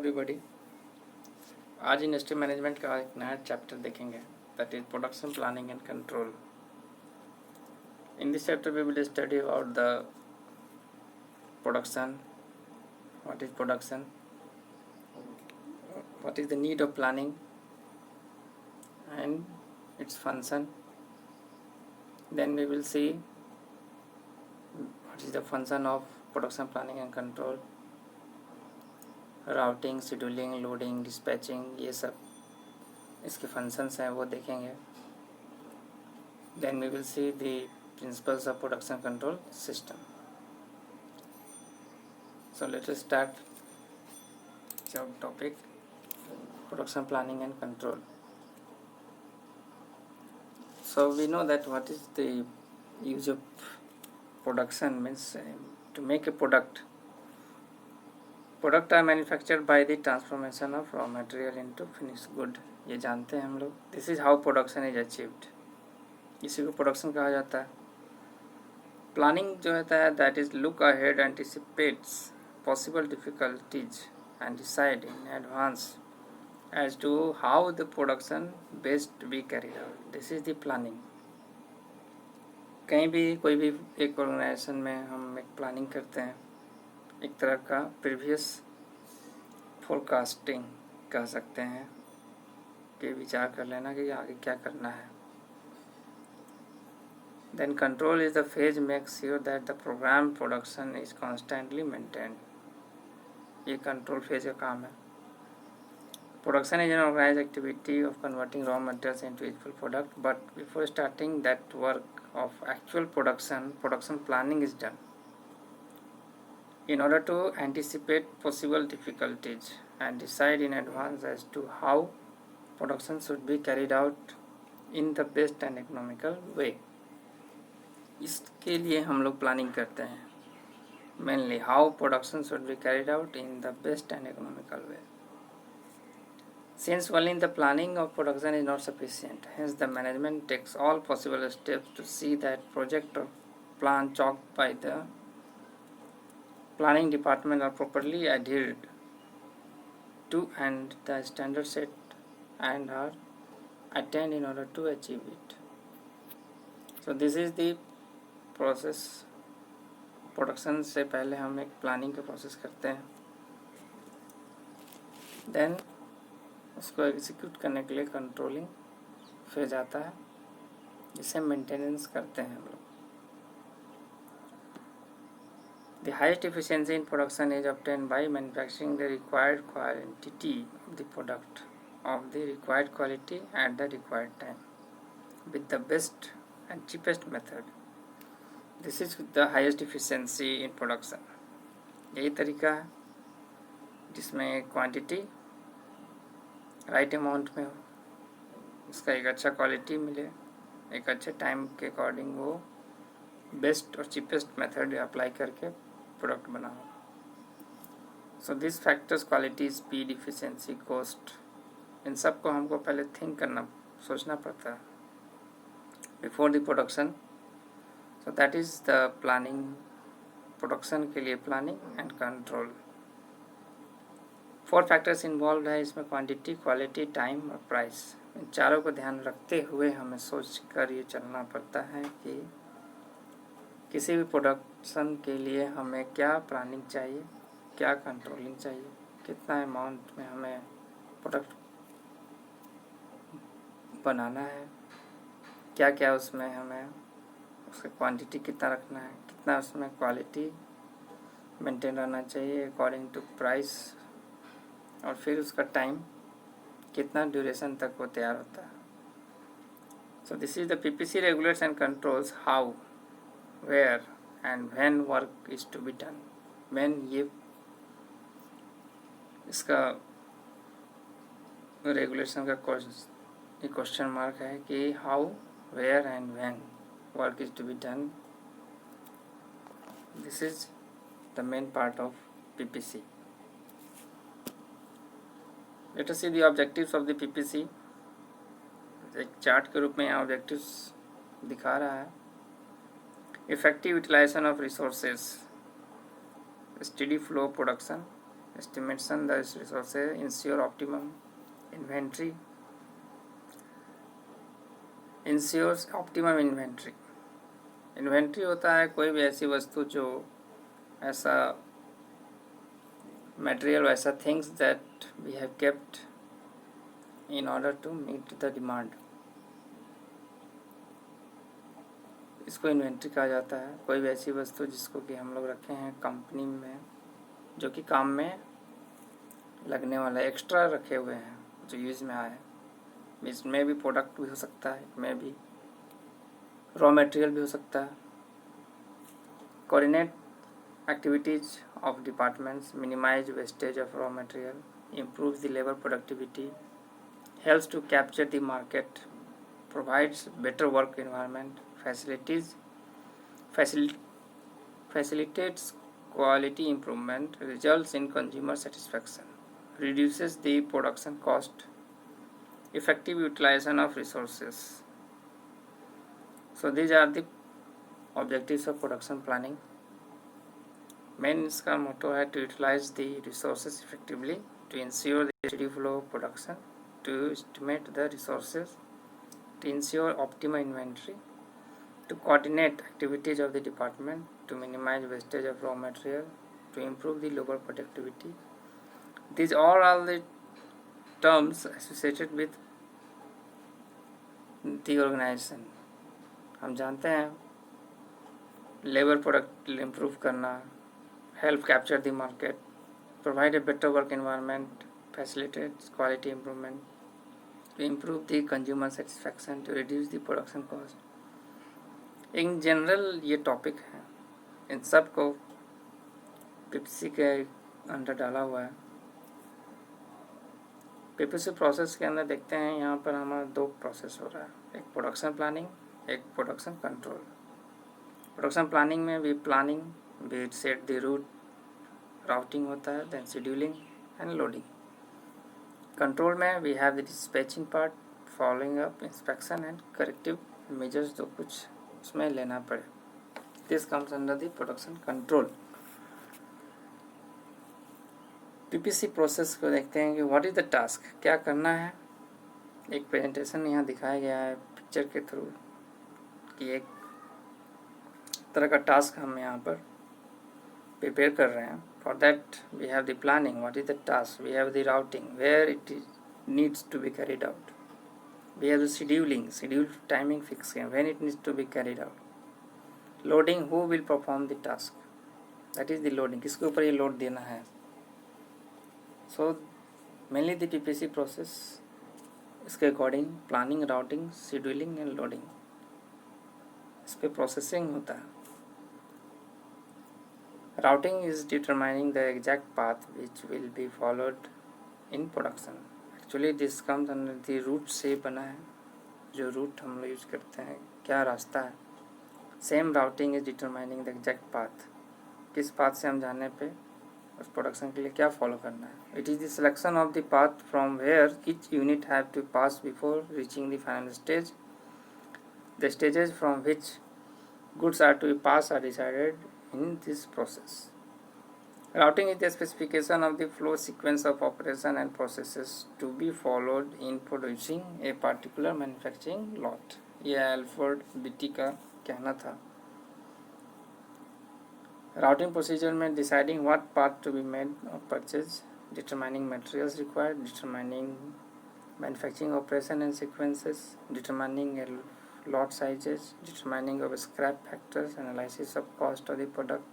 Everybody. आज industry management का एक नया चैप्टर देखेंगे, that is production planning and control. In this chapter we will study about the production, what is production, what is the need of planning and its function. Then we will see what is the function of production planning and control, routing, scheduling, loading, dispatching, ये सब इसके functions हैं वो देखेंगे। Then we will see the principles of production control system. So let us start topic production planning and control. So we know that what is the use of production means to make a product are manufactured by the transformation of raw material into finished good, ये जानते हैं हम लोग। This is how production is achieved, इसी को production कहा जाता है। प्लानिंग जो होता है that is look ahead, anticipates possible difficulties and decide in advance as to how the production best be carried out. This is the planning. कहीं भी कोई भी एक ऑर्गेनाइजेशन में हम एक प्लानिंग करते हैं, एक तरह का प्रीवियस फोरकास्टिंग कह सकते हैं कि विचार कर लेना कि आगे क्या करना है। Then control is the phase makes sure that the program production is constantly maintained. ये कंट्रोल फेज का काम है। Production is an organized activity of converting raw materials into useful product, but before starting that work of actual production planning is done in order to anticipate possible difficulties and decide in advance as to how production should be carried out in the best and economical way. इसके लिए हम लोग planning करते हैं, mainly how production should be carried out in the best and economical way. Since only the planning of production is not sufficient, hence the management takes all possible steps to see that project or plan chalked by the planning department are properly adhered to and the standards set and are attained in order to achieve it. So this is the process. Production से पहले हम एक planning का process करते हैं, then उसको execute करने के लिए कंट्रोलिंग फेज आता है, जिसे मेंटेनेंस करते हैं हम लोग। The highest efficiency in production is obtained by manufacturing the required quantity of the product of the required quality at the required time with the best and cheapest method. This is the highest efficiency in production. यही तरीका है जिसमें quantity right amount में हो, उसका एक अच्छा quality मिले, एक अच्छे टाइम के अकॉर्डिंग वो बेस्ट और चीपेस्ट मेथड अप्लाई करके प्रोडक्ट बनाओ। So this factors quality, speed, efficiency, cost, इन सब को हमको पहले थिंक करना, सोचना पड़ता है before the production. So that is the planning. Production के लिए planning and control. 4 factors involve है इसमें, क्वांटिटी, क्वालिटी, टाइम और प्राइस। इन चारों को ध्यान रखते हुए हमें सोच कर ये चलना पड़ता है कि किसी भी प्रोडक्शन के लिए हमें क्या प्लानिंग चाहिए, क्या कंट्रोलिंग चाहिए, कितना अमाउंट में हमें प्रोडक्ट बनाना है, क्या क्या उसमें हमें उसका क्वांटिटी कितना रखना है, कितना उसमें क्वालिटी मेंटेन रहना चाहिए अकॉर्डिंग टू प्राइस, और फिर उसका टाइम कितना ड्यूरेशन तक वो तैयार होता है। So this is the PPC regulates and controls how, where and when work is to be done. When ये इसका रेगुलेशन का क्वेश्चन मार्क है कि how, where and when work is to be done. This is the main part of PPC. Let us see the objectives of the PPC. एक chart के रूप में यहाँ ऑब्जेक्टिव्स दिखा रहा है। Effective utilization of resources, study flow production, estimation the resources, ensure optimum inventory, ensures optimum inventory. Inventory होता है कोई भी ऐसी वस्तु जो ऐसा मटेरियल, ऐसा things that we have kept in order to meet the demand, इसको इन्वेंट्री कहा जाता है। कोई भी ऐसी वस्तु जिसको कि हम लोग रखे हैं कंपनी में, जो कि काम में लगने वाला एक्स्ट्रा रखे हुए हैं, जो यूज़ में आए। इसमें भी प्रोडक्ट भी हो सकता है, इसमें भी रॉ मटेरियल भी हो सकता है। Coordinate activities of departments, minimize wastage of raw material, improves the labor productivity, helps to capture the market, provides better work environment, facilitates quality improvement, results in consumer satisfaction, reduces the production cost, effective utilization of resources. So these are the objectives of production planning. Main इसका motto है to utilize the resources effectively, to ensure the steady flow of production, to estimate the resources, to ensure optimum inventory, to coordinate activities of the department, to minimize wastage of raw material, to improve the labour productivity. These are all the terms associated with the organization. हम जानते हैं labour product improve करना, help capture the market, provide a better work environment, facilitates quality improvement, to improve the consumer satisfaction, to reduce the production cost. In general ये topic है, इन सब को PPC के अंदर डाला हुआ है। पीपीसी प्रोसेस के अंदर देखते हैं, यहाँ पर हमारा दो प्रोसेस हो रहा है, एक प्रोडक्शन प्लानिंग, एक प्रोडक्शन कंट्रोल। प्रोडक्शन प्लानिंग में भी planning, we set the route, routing होता है, then scheduling and loading. Control में we have the dispatching part, following up, inspection and corrective measures, जो कुछ उसमें लेना पड़े। This comes under the production control. PPC process को देखते हैं कि व्हाट इज द टास्क, क्या करना है। एक प्रेजेंटेशन यहाँ दिखाया गया है पिक्चर के थ्रू कि एक तरह का टास्क हम यहाँ पर प्रिपेयर कर रहे हैं। For that we have the planning, what is the task, we have the routing, where it needs to be carried out, we have the scheduling, schedule timing fixing, when it needs to be carried out, loading, who will perform the task, that is the loading, किसके ऊपर ये load देना है। So mainly the PPC process, इसके according planning, routing, scheduling and loading, इस पर processing होता है। Routing is determining the exact path which will be followed in production. Actually this comes under the route से बना है, जो रूट हम लोग यूज करते हैं, क्या रास्ता है। Same routing is determining the exact path, किस पाथ से हम जाने पे उस प्रोडक्शन के लिए क्या फॉलो करना है। It is the selection of the path from where each unit have to pass before reaching the final stage. The stages from which goods are to be passed are decided in this process. Routing is the specification of the flow sequence of operation and processes to be followed in producing a particular manufacturing lot. यह Alfred बिटी का कहना था। Routing procedure में deciding what part to be made or purchase, determining materials required, determining manufacturing operation and sequences, determining lot sizes, determining of scrap factors, analysis of cost of the product,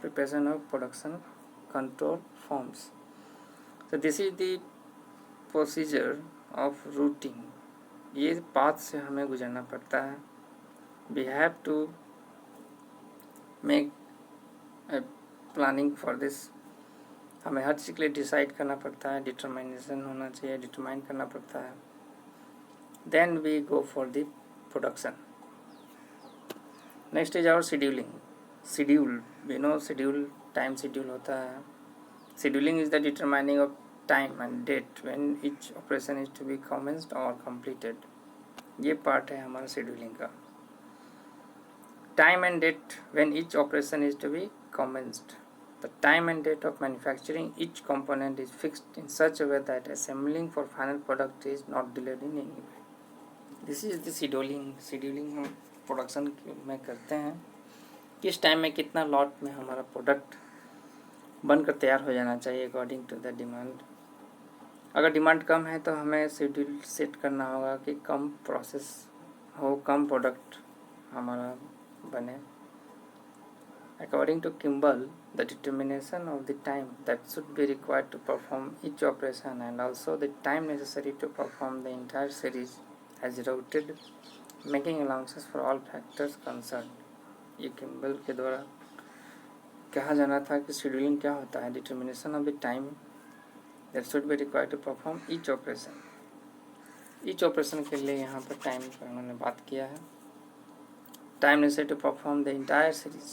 preparation of production control forms. So this is the procedure of routing. ये path से हमें गुजरना पड़ता है। We have to make a planning for this. हमें हर चीज़ के लिए decide करना पड़ता है, डिटरमिनेशन होना चाहिए, डिटरमाइन करना पड़ता है। Then we go for the production. Next is our scheduling. Schedule, we know schedule, time schedule होता है। Scheduling is the determining of time and date when each operation is to be commenced or completed. ये part है हमारा scheduling का। Time and date when each operation is to be commenced. The time and date of manufacturing each component is fixed in such a way that assembling for final product is not delayed in any way. This is the scheduling. Scheduling हम production में करते हैं, किस time में कितना lot में हमारा product बनकर तैयार हो जाना चाहिए अकॉर्डिंग टू द डिमांड। अगर डिमांड कम है तो हमें शेड्यूल सेट करना होगा कि कम प्रोसेस हो, कम प्रोडक्ट हमारा बने। According to Kimball, the determination of the time that should be required to perform each operation and also the time necessary to perform the entire series has routed, making allowances for all factors concerned. ये Kimbal के द्वारा कहा जाना था कि scheduling क्या होता है, determination of the time that should be required to perform each operation. Each operation के लिए यहाँ पर टाइम का उन्होंने बात किया है। Time necessary to perform the entire series,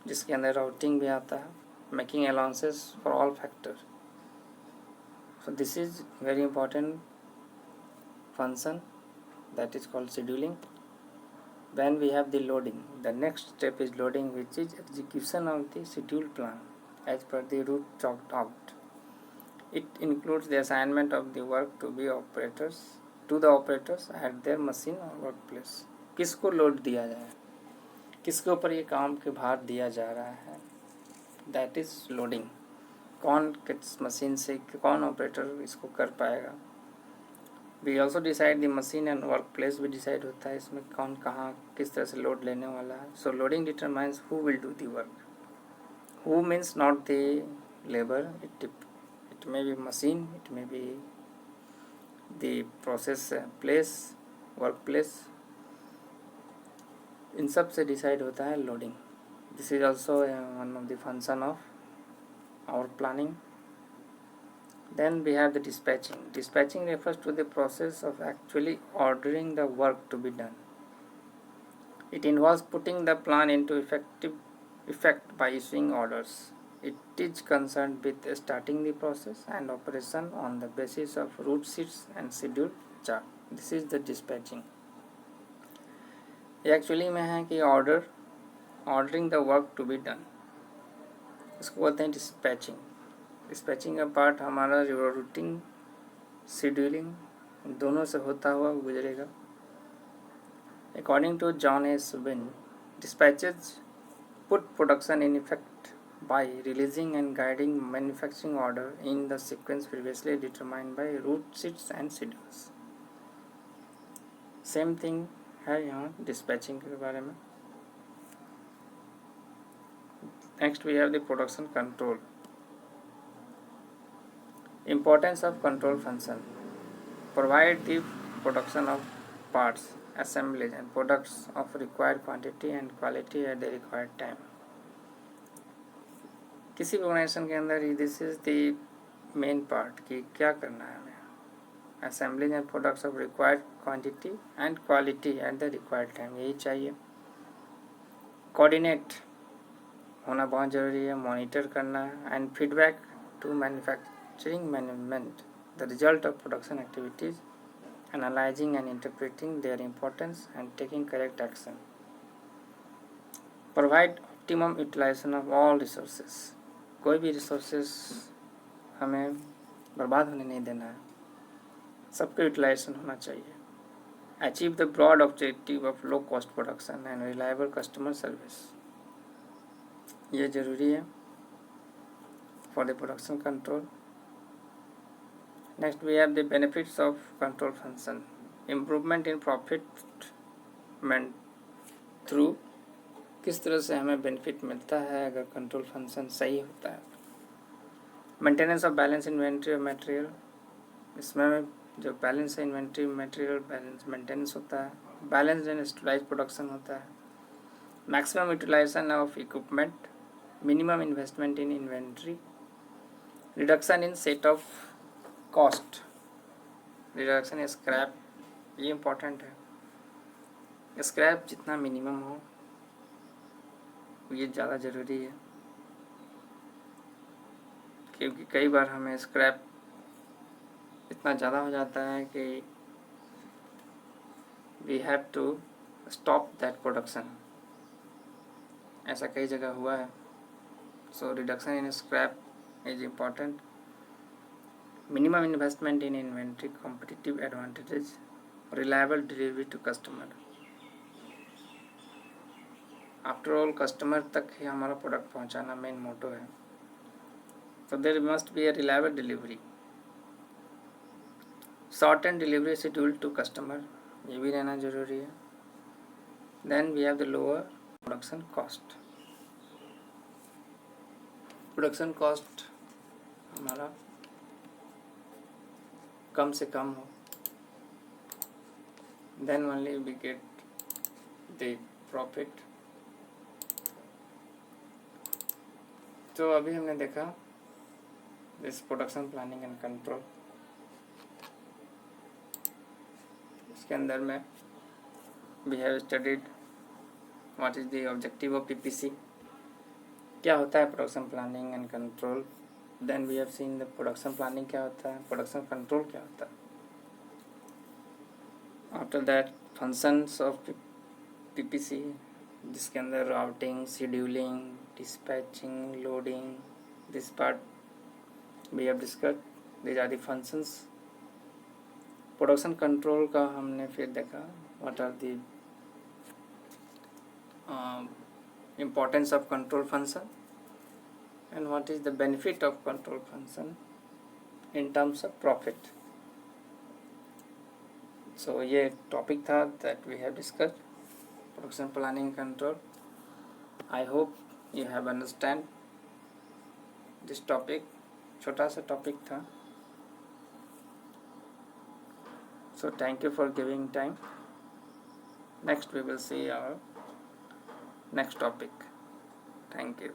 जिसके अंदर राउटिंग भी आता है, making allowances for all factors. So this is very important function that is called scheduling. When we have the loading, the next step is loading, which is execution of the schedule plan as per the route chalked out. It includes the assignment of the work to the operators at their machine or workplace. किसको load दिया जाए, किसके ऊपर ये काम के भार दिया जा रहा है, दैट इज लोडिंग। कौन किस मशीन से कौन ऑपरेटर इसको कर पाएगा। We also decide the machine and work place भी डिसाइड होता है, इसमें कौन कहाँ किस तरह से लोड लेने वाला है। So loading determines who will do the work. Who means not the labour, it may be machine, it may be the process place, workplace, इन सब से डिसाइड होता है loading. This is also one of the function of our planning. Then we have the dispatching. Dispatching refers to the process of actually ordering the work to be done. It involves putting the plan into effect by issuing orders. It is concerned with starting the process and operation on the basis of route sheets and schedule chart. This is the dispatching. Actually में है कि ordering the work to be done, इसको बोलते हैं dispatching. Dispatching का part हमारा जो routing scheduling दोनों से होता हुआ गुजरेगा। According to John A Shubin, dispatches put production in effect by releasing and guiding manufacturing order in the sequence previously determined by route sheets and schedules. Same thing है यहाँ dispatching के बारे में। Next we have the production control. Importance of control function. Provide the production of parts, assemblies and products of required quantity and quality at the required time. किसी भी organisation के अंदर this is the main part कि क्या करना है हमें, assembling and products of required quantity and quality at the required time, यही चाहिए। कोऑर्डिनेट होना बहुत ज़रूरी है, मॉनिटर करना है and feedback to manufacturing management the result of production activities, analyzing and interpreting their importance and taking correct action. Provide optimum utilization of all resources. कोई भी रिसोर्सेस हमें बर्बाद होने नहीं देना है, सबका यूटिलाइजेशन होना चाहिए। Achieve the broad objective of low cost production and reliable customer service, ये ज़रूरी है for the production control. Next we have the benefits of control function. Improvement in profitment through, किस तरह से हमें बेनिफिट मिलता है अगर कंट्रोल फंक्शन सही होता है। मेंटेनेंस ऑफ बैलेंस इन्वेंट्री और मटेरियल, इसमें जो बैलेंस है इन्वेंट्री मटेरियल बैलेंस मेंटेनेंस होता है। बैलेंस एंड स्टेबलाइज्ड प्रोडक्शन होता है। Maximum utilization of equipment, minimum investment in inventory, reduction in set of cost, reduction in scrap, ये इम्पोर्टेंट है। स्क्रैप जितना मिनिमम हो ये ज़्यादा ज़रूरी है, क्योंकि कई बार हमें स्क्रैप इतना ज़्यादा हो जाता है कि we have to stop that production. ऐसा कई जगह हुआ है So reduction in scrap is important. Minimum investment in inventory, competitive advantages, reliable delivery to customer. After all customer तक ही हमारा प्रोडक्ट पहुंचाना मेन मोटो है. So there must be a reliable delivery. Short and delivery schedule to customer, ये भी रहना जरूरी है. Then we have the lower production cost. Production cost हमारा कम से कम हो, then only we get the profit. तो अभी हमने देखा this production planning and control. इसके अंदर में we have studied what is the objective of PPC, क्या होता है production planning and control. Then we have seen the production planning क्या होता है, प्रोडक्शन कंट्रोल क्या होता है. After that functions of PPC, जिसके अंदर routing, scheduling, dispatching, loading, this part we have discussed. These are the functions. Production control का हमने फिर देखा what are the importance of control function and what is the benefit of control function in terms of profit. So ये topic था that we have discussed, production planning control. I hope you have understand this topic. छोटा सा topic था. So thank you for giving time. Next we will see our next topic. Thank you.